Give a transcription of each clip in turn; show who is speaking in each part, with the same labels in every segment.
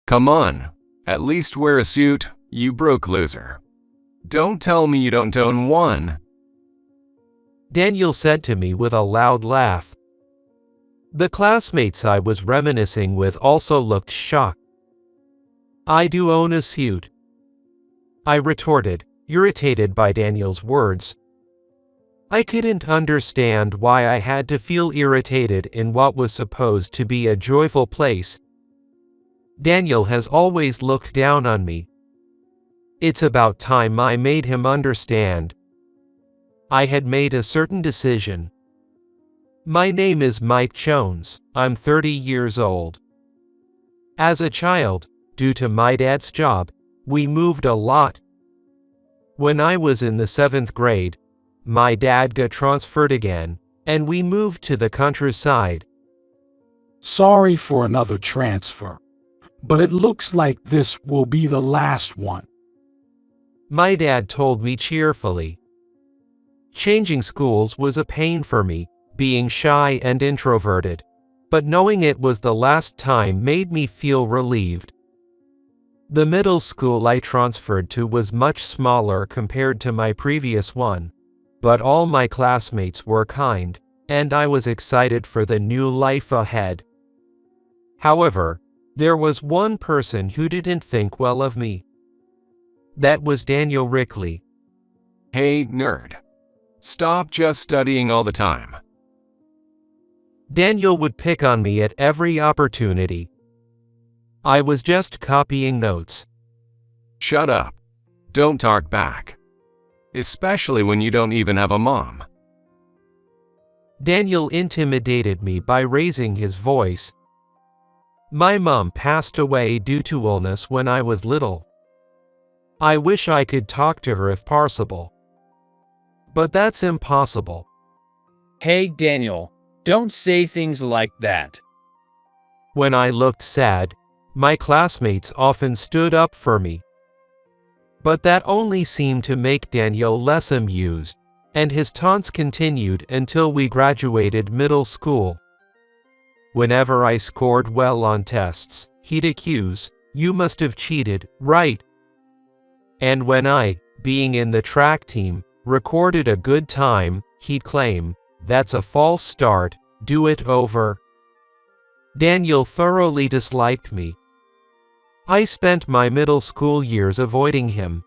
Speaker 1: Come on, at least wear a suit, you broke loser. Don't tell me you don't own one.
Speaker 2: Daniel said to me with a loud laugh. The classmates I was reminiscing with also looked shocked. I do own a suit, I retorted, irritated by Daniel's words. I couldn't understand why I had to feel irritated in what was supposed to be a joyful place. Daniel has always looked down on me. It's about time I made him understand. I had made a certain decision. My name is Mike Jones. I'm 30 years old. As a child, due to my dad's job, we moved a lot. When I was in the 7th grade, my dad got transferred again, and we moved to the countryside.
Speaker 3: Sorry for another transfer, but it looks like this will be the last one,
Speaker 2: my dad told me cheerfully. Changing schools was a pain for me, being shy and introverted, but knowing it was the last time made me feel relieved. The middle school I transferred to was much smaller compared to my previous one, but all my classmates were kind, and I was excited for the new life ahead. However, there was one person who didn't think well of me. That was Daniel Rickley.
Speaker 1: Hey, nerd. Stop just studying all the time.
Speaker 2: Daniel would pick on me at every opportunity. I was just copying notes.
Speaker 1: Shut up. Don't talk back. Especially when you don't even have a mom.
Speaker 2: Daniel intimidated me by raising his voice. My mom passed away due to illness when I was little. I wish I could talk to her if possible. But that's impossible.
Speaker 4: Hey Daniel, don't say things like that.
Speaker 2: When I looked sad, my classmates often stood up for me. But that only seemed to make Daniel less amused, and his taunts continued until we graduated middle school. Whenever I scored well on tests, he'd accuse, "You must have cheated, right?" And when I, being in the track team, recorded a good time, he'd claim, "That's a false start, do it over." Daniel thoroughly disliked me. I spent my middle school years avoiding him.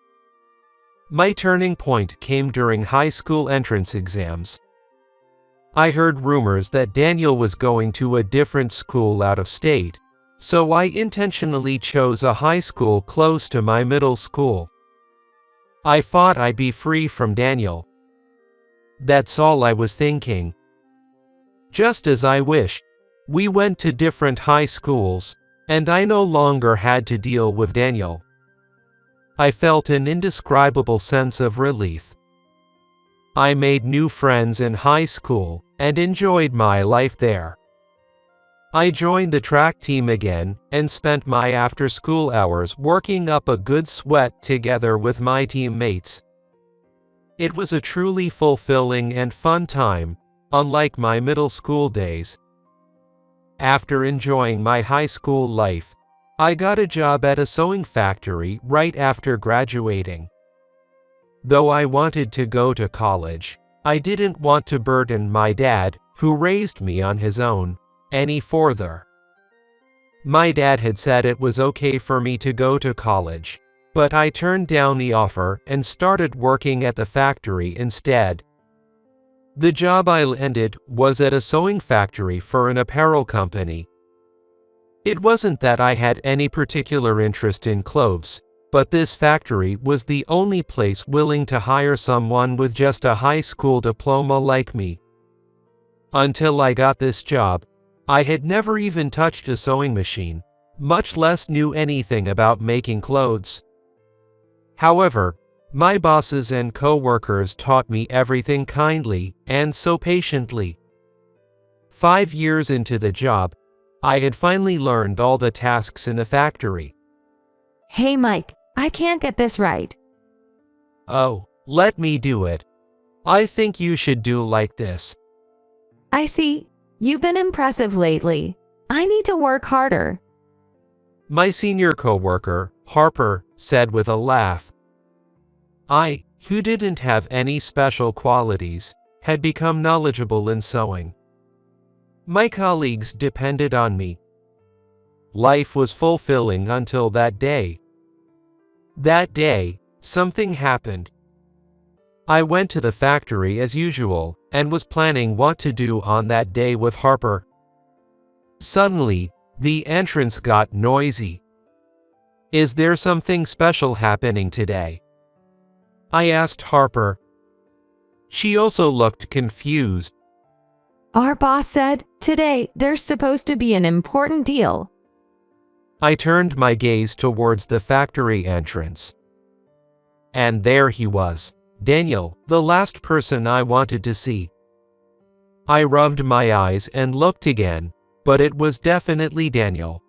Speaker 2: My turning point came during high school entrance exams. I heard rumors that Daniel was going to a different school out of state, so I intentionally chose a high school close to my middle school. I thought I'd be free from Daniel. That's all I was thinking. Just as I wished, we went to different high schools, and I no longer had to deal with Daniel. I felt an indescribable sense of relief. I made new friends in high school and enjoyed my life there. I joined the track team again and spent my after-school hours working up a good sweat together with my teammates. It was a truly fulfilling and fun time, unlike my middle school days. After enjoying my high school life, I got a job at a sewing factory right after graduating. Though I wanted to go to college, I didn't want to burden my dad, who raised me on his own, any further. My dad had said it was okay for me to go to college, but I turned down the offer and started working at the factory instead. The job I landed was at a sewing factory for an apparel company. It wasn't that I had any particular interest in clothes, but this factory was the only place willing to hire someone with just a high school diploma like me. Until I got this job, I had never even touched a sewing machine, much less knew anything about making clothes. However, my bosses and co-workers taught me everything kindly and so patiently. 5 years into the job, I had finally learned all the tasks in the factory.
Speaker 5: Hey Mike, I can't get this right.
Speaker 2: Oh, let me do it. I think you should do like this.
Speaker 5: I see. You've been impressive lately. I need to work harder.
Speaker 2: My senior coworker, Harper, said with a laugh. I, who didn't have any special qualities, had become knowledgeable in sewing. My colleagues depended on me. Life was fulfilling until that day. That day, something happened. I went to the factory as usual and was planning what to do on that day with Harper. Suddenly, the entrance got noisy. Is there something special happening today? I asked Harper. She also looked confused.
Speaker 5: Our boss said, today there's supposed to be an important deal.
Speaker 2: I turned my gaze towards the factory entrance. And there he was, Daniel, the last person I wanted to see. I rubbed my eyes and looked again, but it was definitely Daniel.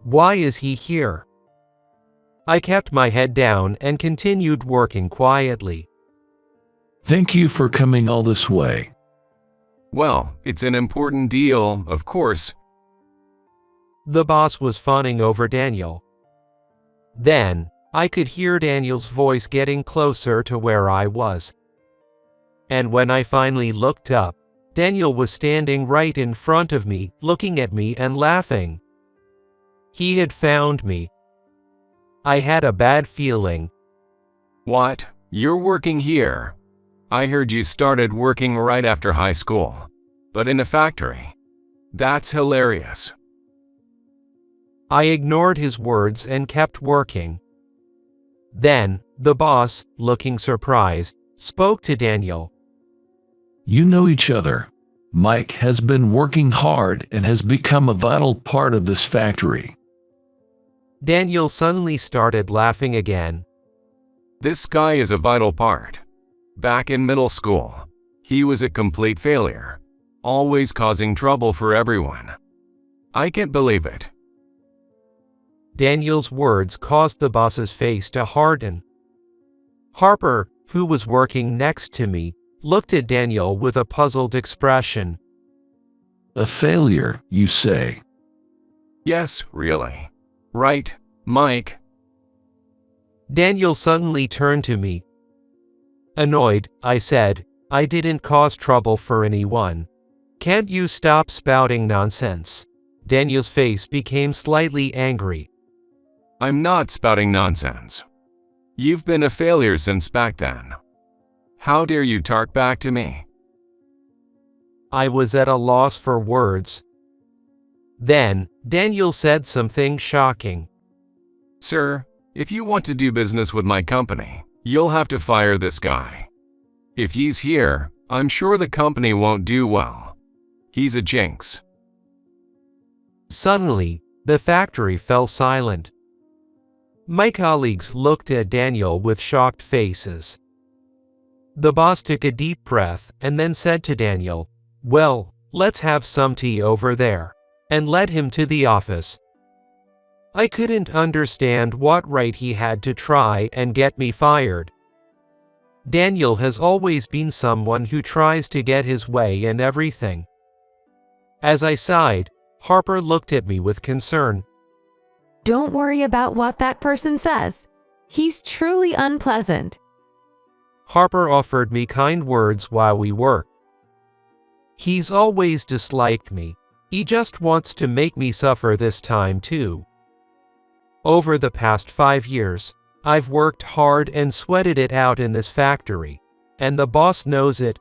Speaker 2: Why is he here? I kept my head down and continued working quietly.
Speaker 6: Thank you for coming all this way.
Speaker 1: Well, it's an important deal, of course.
Speaker 2: The boss was fawning over Daniel. Then, I could hear Daniel's voice getting closer to where I was. And when I finally looked up, Daniel was standing right in front of me, looking at me and laughing. He had found me. I had a bad feeling.
Speaker 1: What? You're working here? I heard you started working right after high school, but in a factory. That's hilarious.
Speaker 2: I ignored his words and kept working. Then, the boss, looking surprised, spoke to Daniel.
Speaker 6: You know each other. Mike has been working hard and has become a vital part of this factory.
Speaker 2: Daniel suddenly started laughing again.
Speaker 1: This guy is a vital part. Back in middle school, he was a complete failure, always causing trouble for everyone. I can't believe it.
Speaker 2: Daniel's words caused the boss's face to harden. Harper, who was working next to me, looked at Daniel with a puzzled expression.
Speaker 6: A failure, you say?
Speaker 1: Yes, really. Right, Mike?
Speaker 2: Daniel suddenly turned to me. Annoyed, I said, I didn't cause trouble for anyone. Can't you stop spouting nonsense? Daniel's face became slightly angry.
Speaker 1: I'm not spouting nonsense. You've been a failure since back then. How dare you talk back to me?
Speaker 2: I was at a loss for words. Then, Daniel said something shocking.
Speaker 1: Sir, if you want to do business with my company, you'll have to fire this guy. If he's here, I'm sure the company won't do well. He's a jinx.
Speaker 2: Suddenly, the factory fell silent. My colleagues looked at Daniel with shocked faces. The boss took a deep breath and then said to Daniel, "Well, let's have some tea over there," and led him to the office. I couldn't understand what right he had to try and get me fired. Daniel has always been someone who tries to get his way in everything. As I sighed, Harper looked at me with concern.
Speaker 5: Don't worry about what that person says. He's truly unpleasant.
Speaker 2: Harper offered me kind words while we worked. He's always disliked me. He just wants to make me suffer this time too. Over the past 5 years, I've worked hard and sweated it out in this factory, and the boss knows it.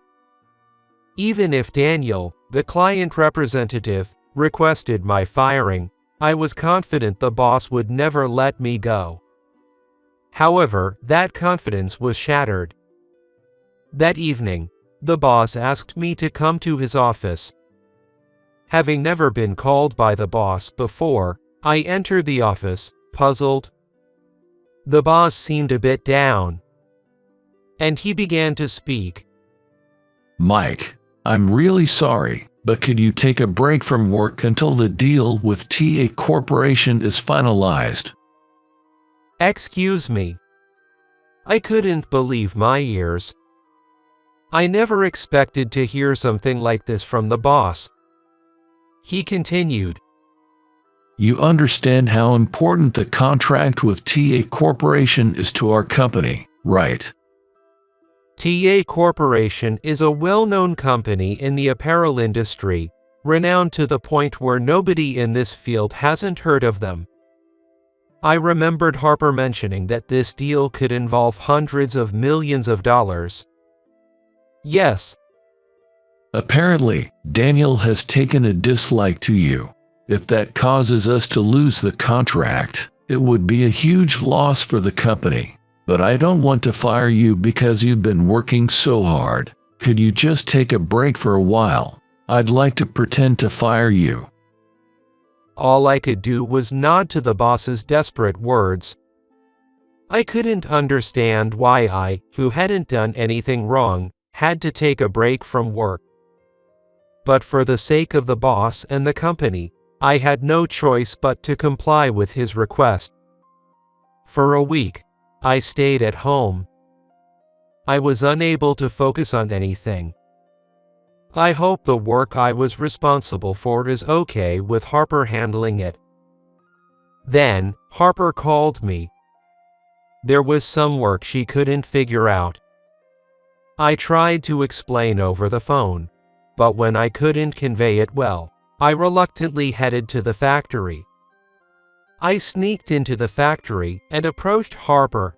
Speaker 2: Even if Daniel, the client representative, requested my firing, I was confident the boss would never let me go. However, that confidence was shattered. That evening, the boss asked me to come to his office. Having never been called by the boss before, I entered the office, puzzled. The boss seemed a bit down, and he began to speak.
Speaker 6: Mike, I'm really sorry, but could you take a break from work until the deal with TA Corporation is finalized?
Speaker 2: Excuse me. I couldn't believe my ears. I never expected to hear something like this from the boss. He continued.
Speaker 6: You understand how important the contract with TA Corporation is to our company, right?
Speaker 2: TA Corporation is a well-known company in the apparel industry, renowned to the point where nobody in this field hasn't heard of them. I remembered Harper mentioning that this deal could involve hundreds of millions of dollars. Yes.
Speaker 6: Apparently, Daniel has taken a dislike to you. If that causes us to lose the contract, it would be a huge loss for the company. But I don't want to fire you because you've been working so hard. Could you just take a break for a while? I'd like to pretend to fire you.
Speaker 2: All I could do was nod to the boss's desperate words. I couldn't understand why I, who hadn't done anything wrong, had to take a break from work. But for the sake of the boss and the company, I had no choice but to comply with his request. For a week, I stayed at home. I was unable to focus on anything. I hope the work I was responsible for is okay with Harper handling it. Then, Harper called me. There was some work she couldn't figure out. I tried to explain over the phone, but when I couldn't convey it well, I reluctantly headed to the factory. I sneaked into the factory and approached Harper.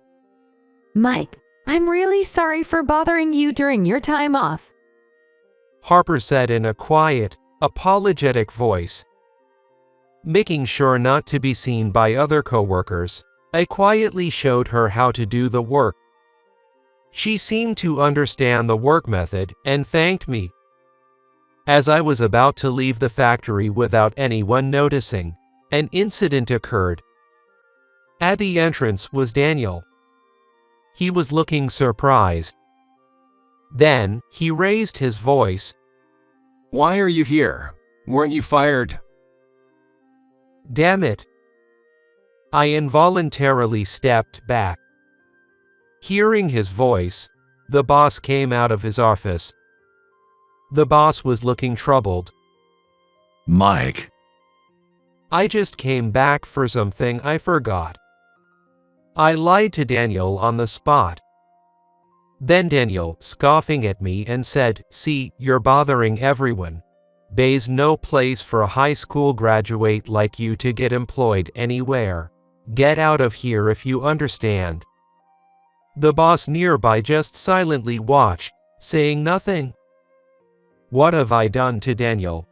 Speaker 5: Mike, I'm really sorry for bothering you during your time off.
Speaker 2: Harper said in a quiet, apologetic voice. Making sure not to be seen by other coworkers, I quietly showed her how to do the work. She seemed to understand the work method and thanked me. As I was about to leave the factory without anyone noticing, an incident occurred. At the entrance was Daniel. He was looking surprised. Then, he raised his voice.
Speaker 1: Why are you here? Weren't you fired?
Speaker 2: Damn it. I involuntarily stepped back. Hearing his voice, the boss came out of his office. The boss was looking troubled.
Speaker 6: Mike.
Speaker 2: I just came back for something I forgot. I lied to Daniel on the spot. Then Daniel, scoffing at me and said, "See, you're bothering everyone. Bay's no place for a high school graduate like you to get employed anywhere. Get out of here if you understand." The boss nearby just silently watched, saying nothing. What have I done to Daniel?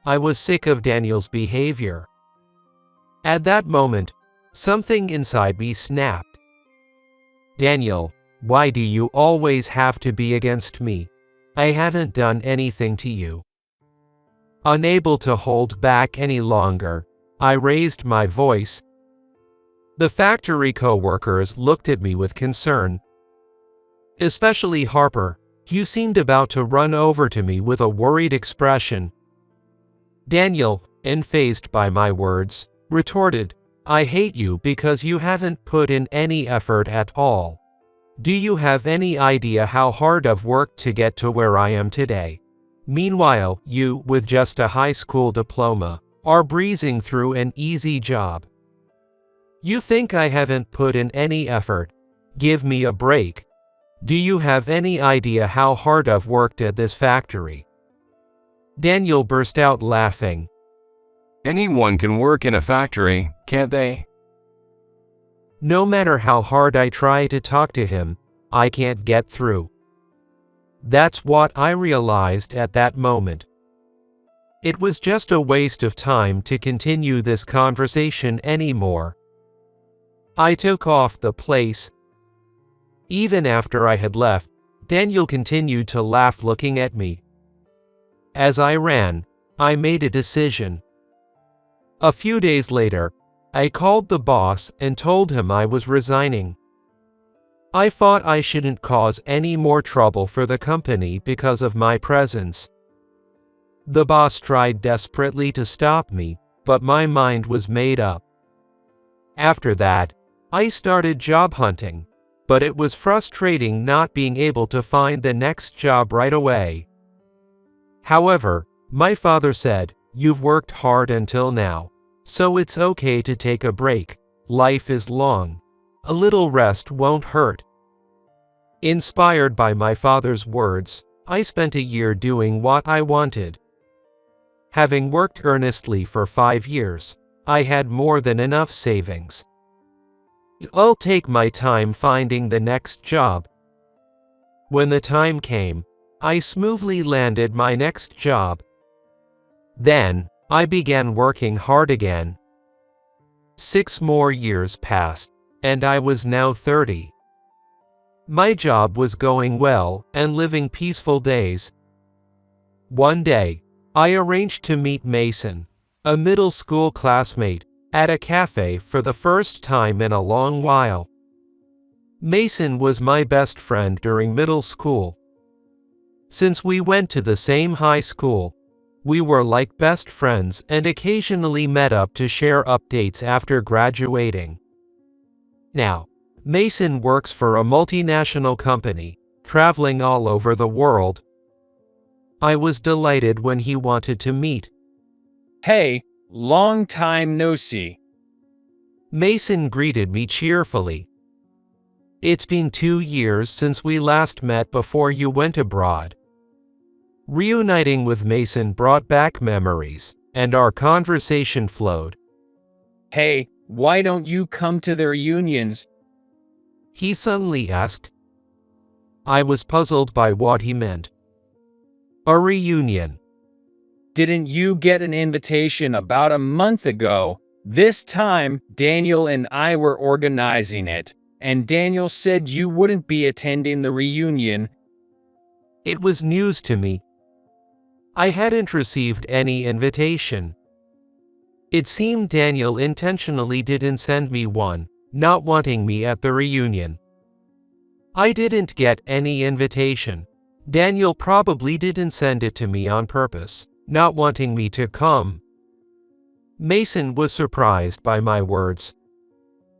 Speaker 2: I was sick of Daniel's behavior. At that moment, something inside me snapped. Daniel, why do you always have to be against me? I haven't done anything to you. Unable to hold back any longer, I raised my voice. The factory co-workers looked at me with concern. Especially Harper, who seemed about to run over to me with a worried expression. Daniel, unfazed by my words, retorted, "I hate you because you haven't put in any effort at all. Do you have any idea how hard I've worked to get to where I am today? Meanwhile, you, with just a high school diploma, are breezing through an easy job. You think I haven't put in any effort? Give me a break. Do you have any idea how hard I've worked at this factory?" Daniel burst out laughing.
Speaker 1: Anyone can work in a factory, can't they?
Speaker 2: No matter how hard I try to talk to him, I can't get through. That's what I realized at that moment. It was just a waste of time to continue this conversation anymore. I took off the place. Even after I had left, Daniel continued to laugh looking at me. As I ran, I made a decision. A few days later, I called the boss and told him I was resigning. I thought I shouldn't cause any more trouble for the company because of my presence. The boss tried desperately to stop me, but my mind was made up. After that, I started job hunting, but it was frustrating not being able to find the next job right away. However, my father said, "You've worked hard until now. So it's okay to take a break. Life is long. A little rest won't hurt. Inspired by my father's words, I spent a year doing what I wanted. Having worked earnestly for 5 years, I had more than enough savings. I'll take my time finding the next job. When the time came, I smoothly landed my next job. Then, I began working hard again. 6 more years passed, and I was now 30. My job was going well and living peaceful days. One day, I arranged to meet Mason, a middle school classmate, at a cafe for the first time in a long while. Mason was my best friend during middle school. Since we went to the same high school, we were like best friends and occasionally met up to share updates after graduating. Now, Mason works for a multinational company, traveling all over the world. I was delighted when he wanted to meet.
Speaker 4: Hey, long time no see.
Speaker 2: Mason greeted me cheerfully. It's been 2 years since we last met before you went abroad. Reuniting with Mason brought back memories, and our conversation flowed.
Speaker 4: Hey, why don't you come to the reunions?
Speaker 2: He suddenly asked. I was puzzled by what he meant. A reunion.
Speaker 4: Didn't you get an invitation about a month ago? This time, Daniel and I were organizing it, and Daniel said you wouldn't be attending the reunion.
Speaker 2: It was news to me. I hadn't received any invitation. It seemed Daniel intentionally didn't send me one, not wanting me at the reunion. I didn't get any invitation. Daniel probably didn't send it to me on purpose, not wanting me to come. Mason was surprised by my words.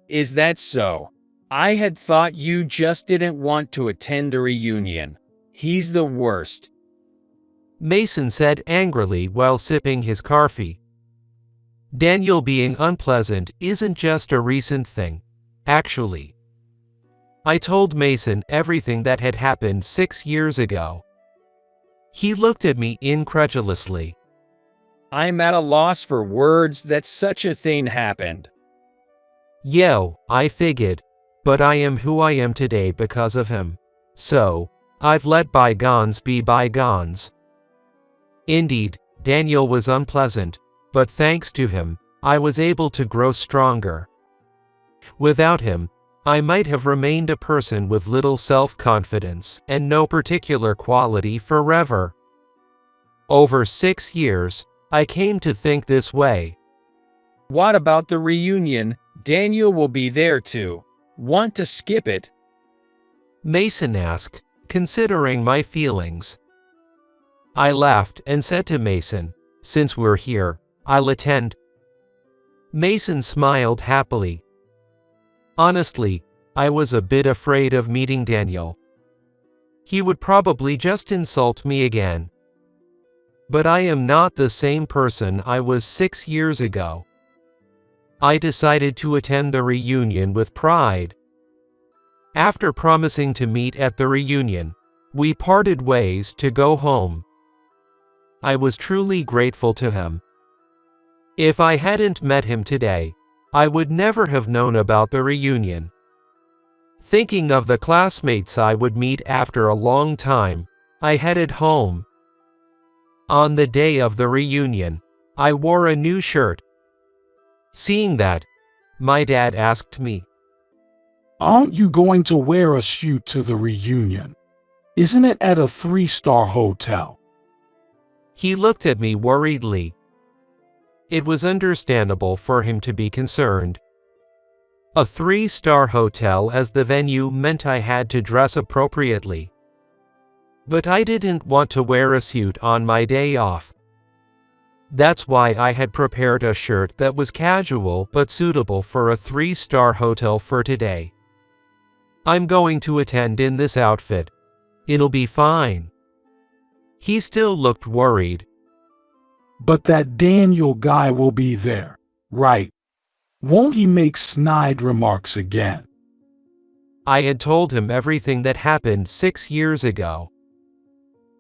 Speaker 4: Is that so? I had thought you just didn't want to attend the reunion. He's the worst.
Speaker 2: Mason said angrily while sipping his coffee. Daniel being unpleasant isn't just a recent thing, actually. I told Mason everything that had happened 6 years ago. He looked at me incredulously.
Speaker 4: I'm at a loss for words that such a thing happened.
Speaker 2: Yo, I figured, but I am who I am today because of him. So, I've let bygones be bygones. Indeed, Daniel was unpleasant, but thanks to him, I was able to grow stronger. Without him, I might have remained a person with little self-confidence and no particular quality forever. Over 6 years, I came to think this way.
Speaker 4: What about the reunion? Daniel will be there too. Want to skip it?
Speaker 2: Mason asked, considering my feelings. I laughed and said to Mason, since we're here, I'll attend. Mason smiled happily. Honestly, I was a bit afraid of meeting Daniel. He would probably just insult me again. But I am not the same person I was 6 years ago. I decided to attend the reunion with pride. After promising to meet at the reunion, we parted ways to go home. I was truly grateful to him. If I hadn't met him today, I would never have known about the reunion. Thinking of the classmates I would meet after a long time, I headed home. On the day of the reunion, I wore a new shirt. Seeing that, my dad asked me,
Speaker 3: Aren't you going to wear a suit to the reunion? Isn't it at a 3-star hotel?
Speaker 2: He looked at me worriedly. It was understandable for him to be concerned. A 3-star hotel as the venue meant I had to dress appropriately. But I didn't want to wear a suit on my day off. That's why I had prepared a shirt that was casual but suitable for a 3-star hotel for today. I'm going to attend in this outfit. It'll be fine. He still looked worried.
Speaker 3: But that Daniel guy will be there. Right. Won't he make snide remarks again?
Speaker 2: I had told him everything that happened 6 years ago.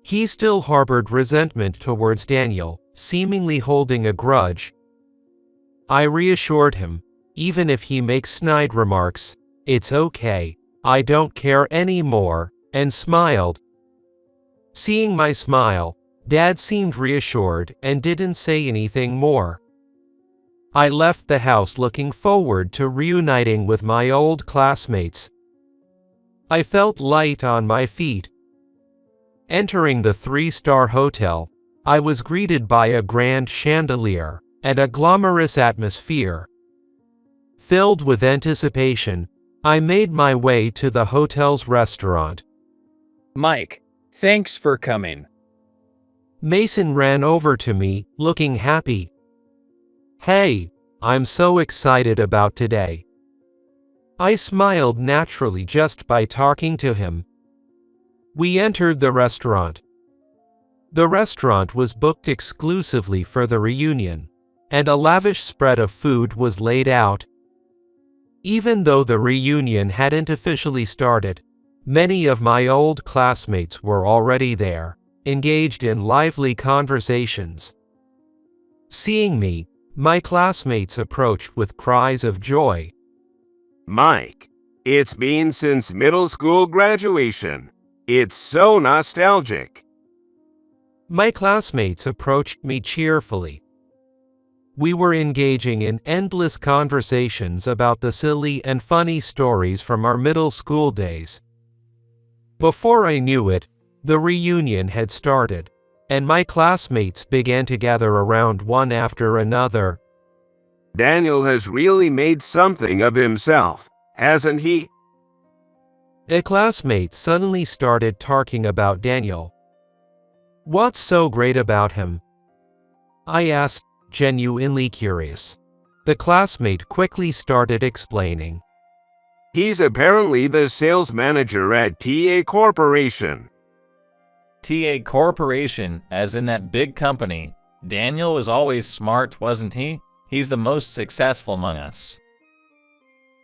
Speaker 2: He still harbored resentment towards Daniel, seemingly holding a grudge. I reassured him, even if he makes snide remarks, it's okay, I don't care anymore, and smiled. Seeing my smile, Dad seemed reassured and didn't say anything more. I left the house looking forward to reuniting with my old classmates. I felt light on my feet. Entering the 3-star hotel, I was greeted by a grand chandelier and a glamorous atmosphere. Filled with anticipation, I made my way to the hotel's restaurant.
Speaker 4: Mike, thanks for coming.
Speaker 2: Mason ran over to me, looking happy. Hey, I'm so excited about today. I smiled naturally just by talking to him. We entered the restaurant. The restaurant was booked exclusively for the reunion, and a lavish spread of food was laid out. Even though the reunion hadn't officially started, many of my old classmates were already there, engaged in lively conversations. Seeing me, my classmates approached with cries of joy.
Speaker 7: Mike, it's been since middle school graduation. It's so nostalgic.
Speaker 2: My classmates approached me cheerfully. We were engaging in endless conversations about the silly and funny stories from our middle school days. Before I knew it, the reunion had started, and my classmates began to gather around one after another.
Speaker 7: Daniel has really made something of himself, hasn't he?
Speaker 2: A classmate suddenly started talking about Daniel. What's so great about him? I asked, genuinely curious. The classmate quickly started explaining.
Speaker 7: He's apparently the sales manager at TA Corporation.
Speaker 8: TA Corporation, as in that big company. Daniel was always smart, wasn't he? He's the most successful among us.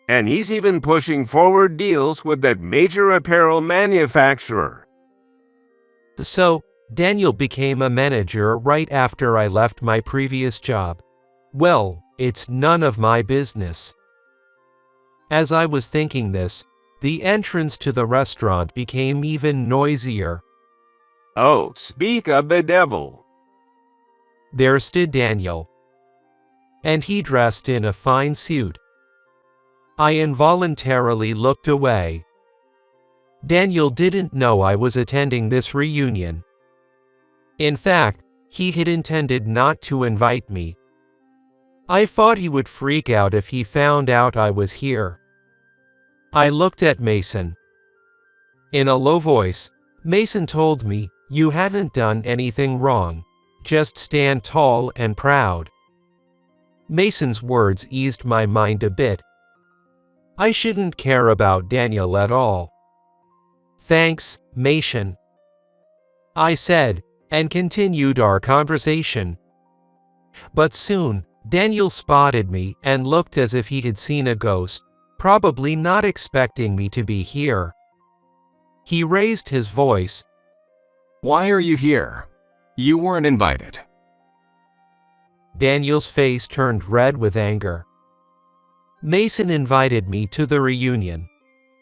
Speaker 7: And he's even pushing forward deals with that major apparel manufacturer.
Speaker 2: So, Daniel became a manager right after I left my previous job. Well, it's none of my business. As I was thinking this, the entrance to the restaurant became even noisier.
Speaker 7: Oh, speak of the devil.
Speaker 2: There stood Daniel. And he dressed in a fine suit. I involuntarily looked away. Daniel didn't know I was attending this reunion. In fact, he had intended not to invite me. I thought he would freak out if he found out I was here. I looked at Mason. In a low voice, Mason told me, "You haven't done anything wrong. Just stand tall and proud." Mason's words eased my mind a bit. I shouldn't care about Daniel at all. "Thanks, Mason," I said, and continued our conversation. But soon, Daniel spotted me and looked as if he had seen a ghost, probably not expecting me to be here. He raised his voice.
Speaker 1: Why are you here? You weren't invited.
Speaker 2: Daniel's face turned red with anger. Mason invited me to the reunion.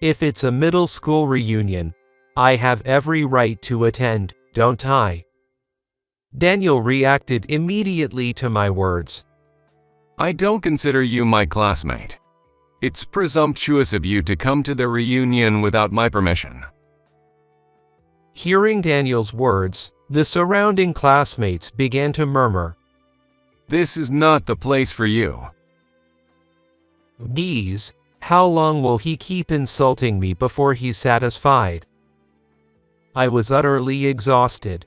Speaker 2: If it's a middle school reunion, I have every right to attend, don't I? Daniel reacted immediately to my words.
Speaker 1: I don't consider you my classmate. It's presumptuous of you to come to the reunion without my permission.
Speaker 2: Hearing Daniel's words, the surrounding classmates began to murmur.
Speaker 1: This is not the place for you.
Speaker 2: Geez, how long will he keep insulting me before he's satisfied? I was utterly exhausted.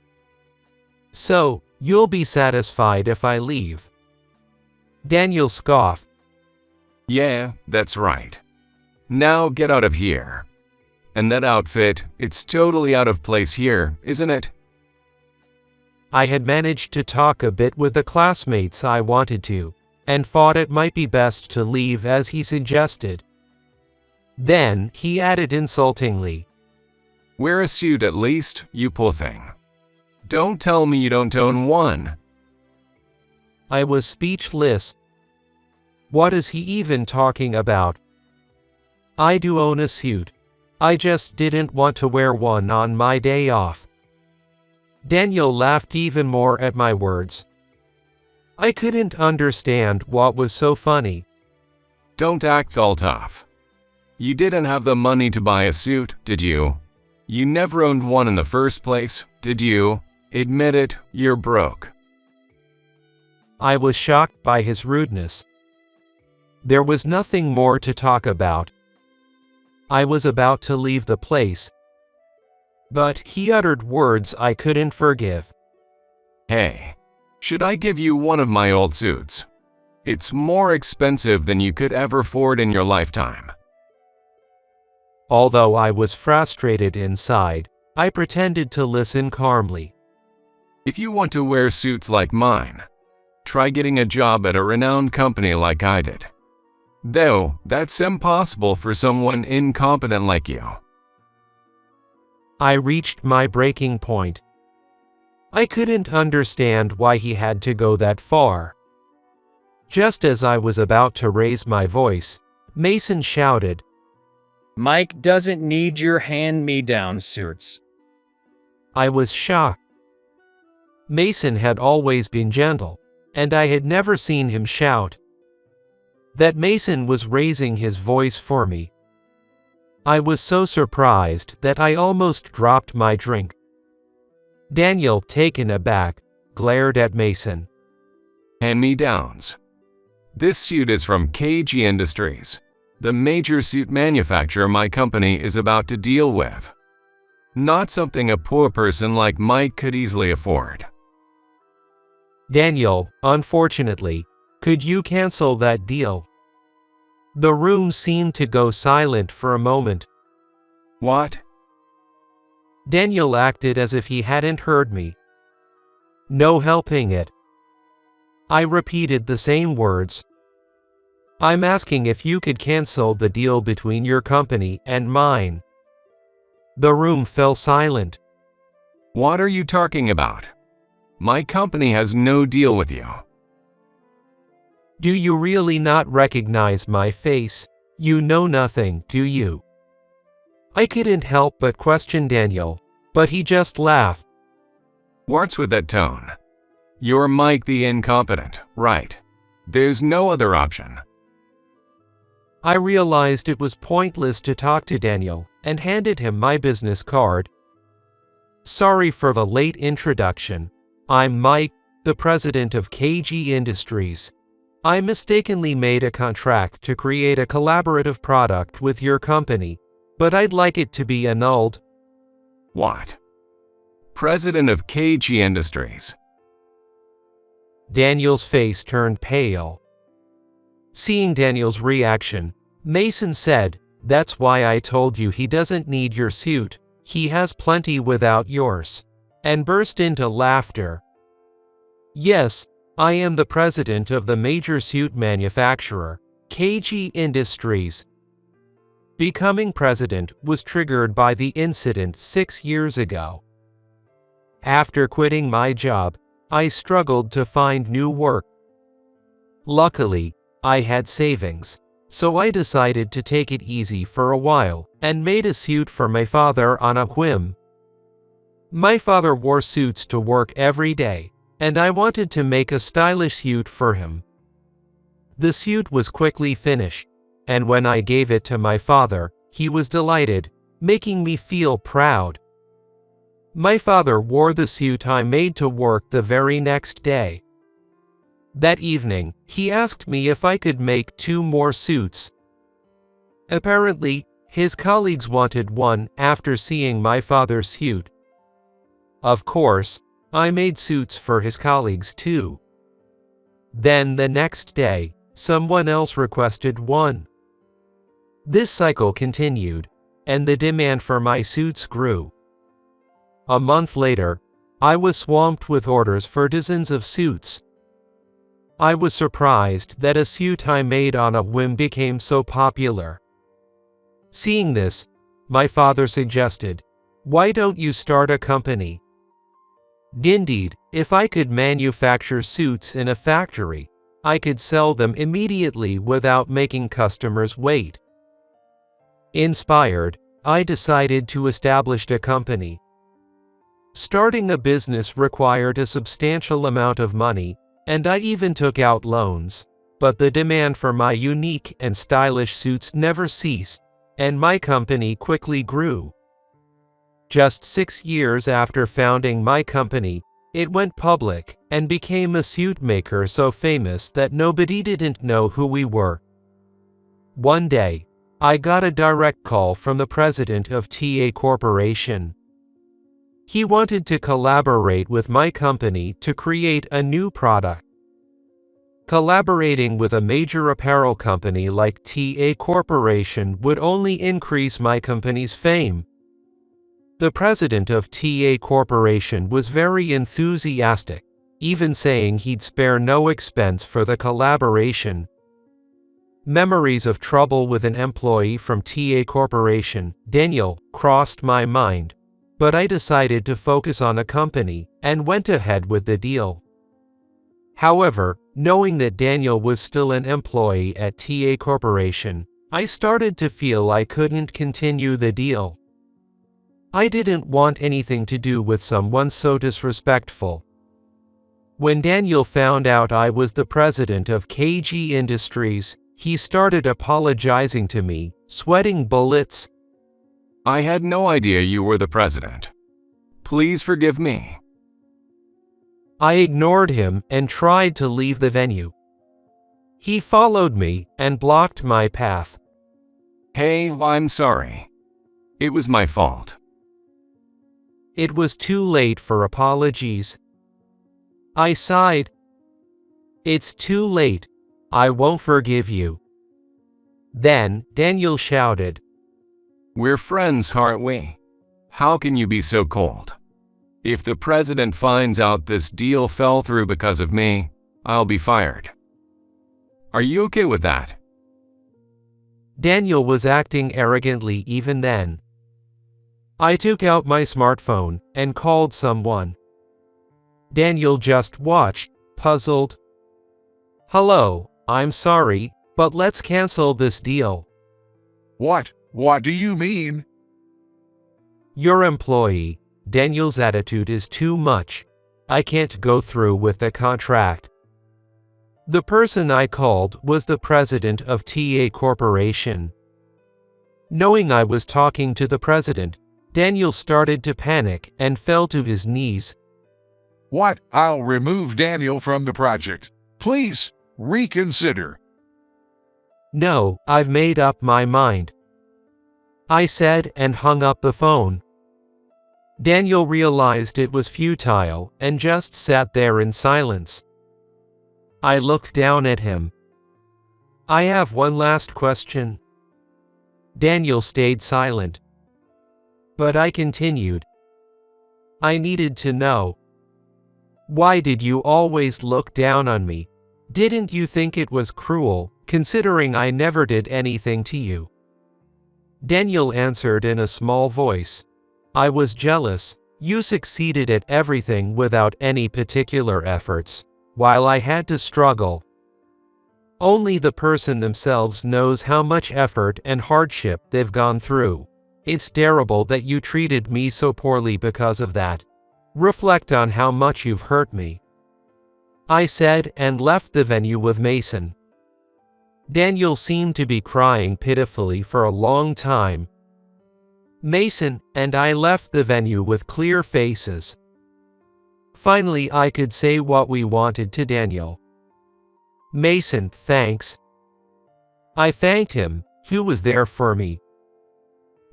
Speaker 2: So, you'll be satisfied if I leave? Daniel scoffed.
Speaker 1: Yeah, that's right. Now get out of here. And that outfit, it's totally out of place here, isn't it?
Speaker 2: I had managed to talk a bit with the classmates I wanted to, and thought it might be best to leave as he suggested. Then he added insultingly,
Speaker 1: Wear a suit at least, you poor thing. Don't tell me you don't own one.
Speaker 2: I was speechless. What is he even talking about? I do own a suit. I just didn't want to wear one on my day off. Daniel laughed even more at my words. I couldn't understand what was so funny.
Speaker 1: Don't act all tough. You didn't have the money to buy a suit, did you? You never owned one in the first place, did you? Admit it, you're broke.
Speaker 2: I was shocked by his rudeness. There was nothing more to talk about. I was about to leave the place, but he uttered words I couldn't forgive.
Speaker 1: Hey, should I give you one of my old suits? It's more expensive than you could ever afford in your lifetime.
Speaker 2: Although I was frustrated inside, I pretended to listen calmly.
Speaker 1: If you want to wear suits like mine, try getting a job at a renowned company like I did. Though, that's impossible for someone incompetent like you.
Speaker 2: I reached my breaking point. I couldn't understand why he had to go that far. Just as I was about to raise my voice, Mason shouted,
Speaker 4: Mike doesn't need your hand-me-down suits.
Speaker 2: I was shocked. Mason had always been gentle, and I had never seen him shout. That Mason was raising his voice for me. I was so surprised that I almost dropped my drink. Daniel, taken aback, glared at Mason.
Speaker 1: Hand-me-downs. This suit is from KG Industries, the major suit manufacturer my company is about to deal with. Not something a poor person like Mike could easily afford.
Speaker 2: Daniel, unfortunately, could you cancel that deal? The room seemed to go silent for a moment.
Speaker 1: What?
Speaker 2: Daniel acted as if he hadn't heard me. No helping it. I repeated the same words. I'm asking if you could cancel the deal between your company and mine. The room fell silent.
Speaker 1: What are you talking about? My company has no deal with you.
Speaker 2: Do you really not recognize my face? You know nothing, do you? I couldn't help but question Daniel, but he just laughed.
Speaker 1: What's with that tone? You're Mike the incompetent, right? There's no other option.
Speaker 2: I realized it was pointless to talk to Daniel and handed him my business card. Sorry for the late introduction. I'm Mike, the president of KG Industries. I mistakenly made a contract to create a collaborative product with your company, but I'd like it to be annulled.
Speaker 1: What? President of KG Industries.
Speaker 2: Daniel's face turned pale. Seeing Daniel's reaction, Mason said, That's why I told you he doesn't need your suit, he has plenty without yours, and burst into laughter. Yes, I am the president of the major suit manufacturer, KG Industries. Becoming president was triggered by the incident 6 years ago. After quitting my job, I struggled to find new work. Luckily, I had savings, so I decided to take it easy for a while and made a suit for my father on a whim. My father wore suits to work every day, and I wanted to make a stylish suit for him. The suit was quickly finished, and when I gave it to my father, he was delighted, making me feel proud. My father wore the suit I made to work the very next day. That evening, he asked me if I could make 2 more suits. Apparently, his colleagues wanted one after seeing my father's suit. Of course, I made suits for his colleagues too. Then the next day, someone else requested one. This cycle continued, and the demand for my suits grew. A month later, I was swamped with orders for dozens of suits. I was surprised that a suit I made on a whim became so popular. Seeing this, my father suggested, "Why don't you start a company?" Indeed, if I could manufacture suits in a factory, I could sell them immediately without making customers wait. Inspired, I decided to establish a company. Starting a business required a substantial amount of money, and I even took out loans, but the demand for my unique and stylish suits never ceased, and my company quickly grew. Just 6 years after founding my company, it went public and became a suit maker so famous that nobody didn't know who we were. One day, I got a direct call from the president of TA Corporation. He wanted to collaborate with my company to create a new product. Collaborating with a major apparel company like TA Corporation would only increase my company's fame. The president of TA Corporation was very enthusiastic, even saying he'd spare no expense for the collaboration. Memories of trouble with an employee from TA Corporation, Daniel, crossed my mind, but I decided to focus on a company and went ahead with the deal. However, knowing that Daniel was still an employee at TA Corporation, I started to feel I couldn't continue the deal. I didn't want anything to do with someone so disrespectful. When Daniel found out I was the president of KG Industries, he started apologizing to me, sweating bullets.
Speaker 1: I had no idea you were the president. Please forgive me.
Speaker 2: I ignored him and tried to leave the venue. He followed me and blocked my path.
Speaker 1: Hey, I'm sorry. It was my fault.
Speaker 2: It was too late for apologies. I sighed. It's too late. I won't forgive you. Then, Daniel shouted,
Speaker 1: We're friends, aren't we? How can you be so cold? If the president finds out this deal fell through because of me, I'll be fired. Are you okay with that?
Speaker 2: Daniel was acting arrogantly even then. I took out my smartphone and called someone. Daniel just watched, puzzled. Hello, I'm sorry, but let's cancel this deal.
Speaker 9: What? What do you mean?
Speaker 2: Your employee, Daniel's attitude is too much. I can't go through with the contract. The person I called was the president of TA Corporation. Knowing I was talking to the president, Daniel started to panic and fell to his knees.
Speaker 9: What? I'll remove Daniel from the project. Please, reconsider.
Speaker 2: No, I've made up my mind, I said and hung up the phone. Daniel realized it was futile and just sat there in silence. I looked down at him. I have one last question. Daniel stayed silent. But I continued. I needed to know. Why did you always look down on me? Didn't you think it was cruel, considering I never did anything to you? Daniel answered in a small voice. I was jealous. You succeeded at everything without any particular efforts, while I had to struggle. Only the person themselves knows how much effort and hardship they've gone through. It's terrible that you treated me so poorly because of that. Reflect on how much you've hurt me, I said and left the venue with Mason. Daniel seemed to be crying pitifully for a long time. Mason and I left the venue with clear faces. Finally, I could say what we wanted to Daniel. Mason, thanks. I thanked him, he was there for me.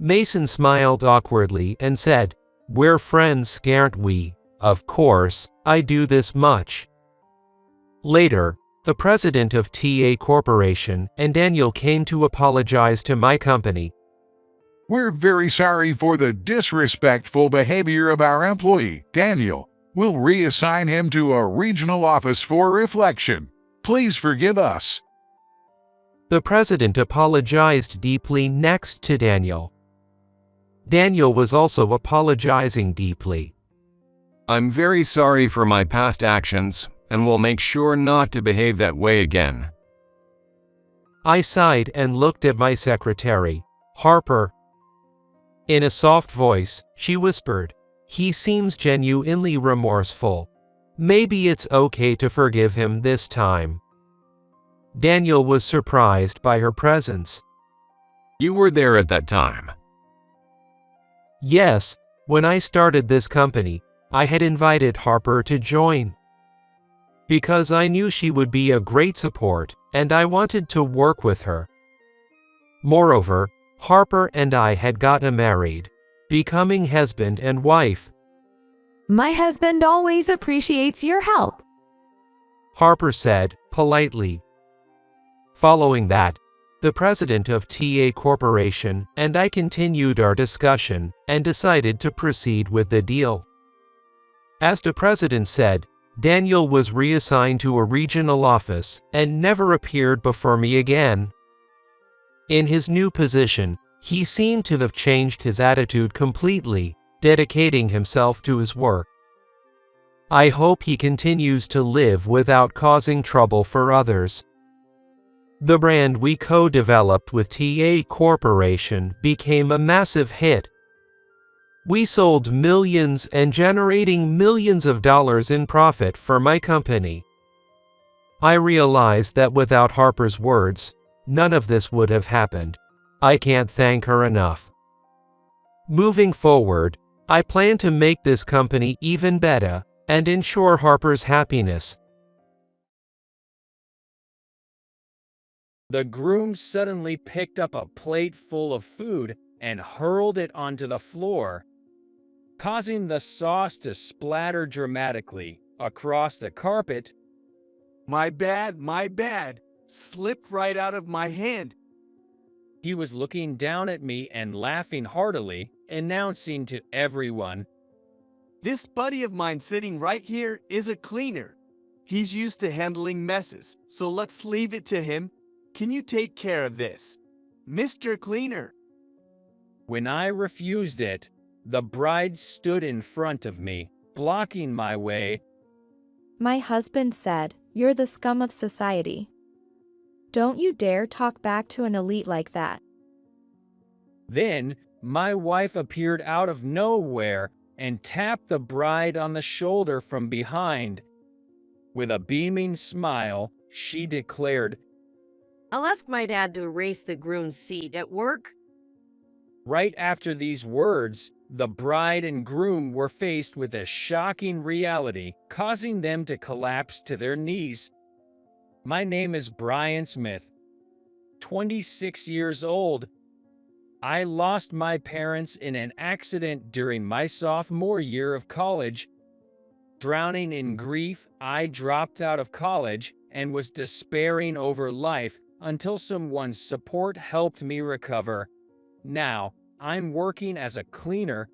Speaker 2: Mason smiled awkwardly and said, We're friends, aren't we? Of course, I do this much. Later, the president of TA Corporation and Daniel came to apologize to my company.
Speaker 9: We're very sorry for the disrespectful behavior of our employee, Daniel. We'll reassign him to a regional office for reflection. Please forgive us.
Speaker 2: The president apologized deeply next to Daniel. Daniel was also apologizing deeply.
Speaker 1: I'm very sorry for my past actions and will make sure not to behave that way again.
Speaker 2: I sighed and looked at my secretary, Harper. In a soft voice, she whispered, "He seems genuinely remorseful. Maybe it's okay to forgive him this time." Daniel was surprised by her presence.
Speaker 1: You were there at that time.
Speaker 2: Yes, when I started this company, I had invited Harper to join. Because I knew she would be a great support, and I wanted to work with her. Moreover, Harper and I had gotten married, becoming husband and wife.
Speaker 5: My husband always appreciates your help.
Speaker 2: Harper said, politely. Following that, the president of TA Corporation and I continued our discussion and decided to proceed with the deal. As the president said, Daniel was reassigned to a regional office and never appeared before me again. In his new position, he seemed to have changed his attitude completely, dedicating himself to his work. I hope he continues to live without causing trouble for others. The brand we co-developed with TA Corporation became a massive hit. We sold millions and generating millions of dollars in profit for my company. I realized that without Harper's words, none of this would have happened. I can't thank her enough. Moving forward, I plan to make this company even better and ensure Harper's happiness.
Speaker 4: The groom suddenly picked up a plate full of food and hurled it onto the floor, causing the sauce to splatter dramatically across the carpet.
Speaker 10: My bad. Slipped right out of my hand.
Speaker 4: He was looking down at me and laughing heartily, announcing to everyone,
Speaker 10: This buddy of mine sitting right here is a cleaner. He's used to handling messes, so let's leave it to him. Can you take care of this, Mr. Cleaner?
Speaker 4: When I refused it, the bride stood in front of me, blocking my way.
Speaker 11: My husband said, "You're the scum of society. Don't you dare talk back to an elite like that."
Speaker 4: Then, my wife appeared out of nowhere and tapped the bride on the shoulder from behind. With a beaming smile, she declared,
Speaker 12: "I'll ask my dad to erase the groom's seat at work."
Speaker 4: Right after these words, the bride and groom were faced with a shocking reality, causing them to collapse to their knees. My name is Brian Smith, 26 years old. I lost my parents in an accident during my sophomore year of college. Drowning in grief, I dropped out of college and was despairing over life until someone's support helped me recover. Now, I'm working as a cleaner.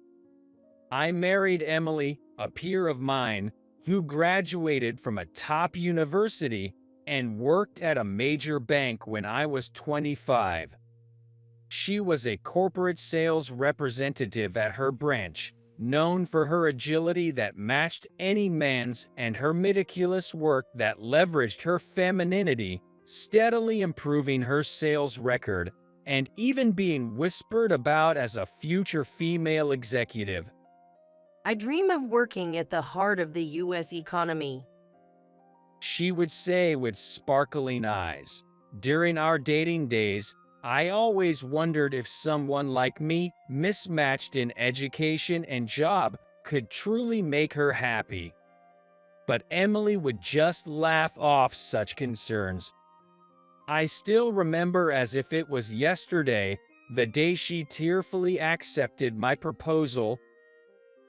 Speaker 4: I married Emily, a peer of mine, who graduated from a top university and worked at a major bank when I was 25. She was a corporate sales representative at her branch, known for her agility that matched any man's and her meticulous work that leveraged her femininity, steadily improving her sales record, and even being whispered about as a future female executive.
Speaker 12: "I dream of working at the heart of the U.S. economy,"
Speaker 4: she would say with sparkling eyes. During our dating days, I always wondered if someone like me, mismatched in education and job, could truly make her happy. But Emily would just laugh off such concerns. I still remember as if it was yesterday, the day she tearfully accepted my proposal.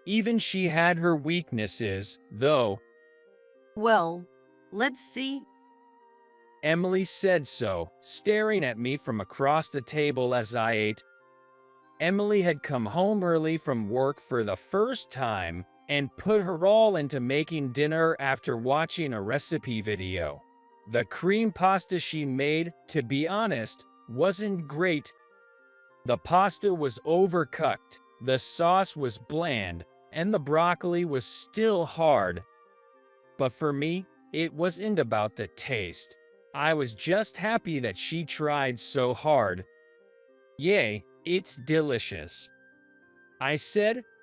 Speaker 4: Even she had her weaknesses, though.
Speaker 12: "Well, let's see."
Speaker 4: Emily said so, staring at me from across the table as I ate. Emily had come home early from work for the first time and put her all into making dinner after watching a recipe video. The cream pasta she made, to be honest, wasn't great. The pasta was overcooked, the sauce was bland, and the broccoli was still hard. But for me, it wasn't about the taste. I was just happy that she tried so hard. Yay, it's delicious, I said,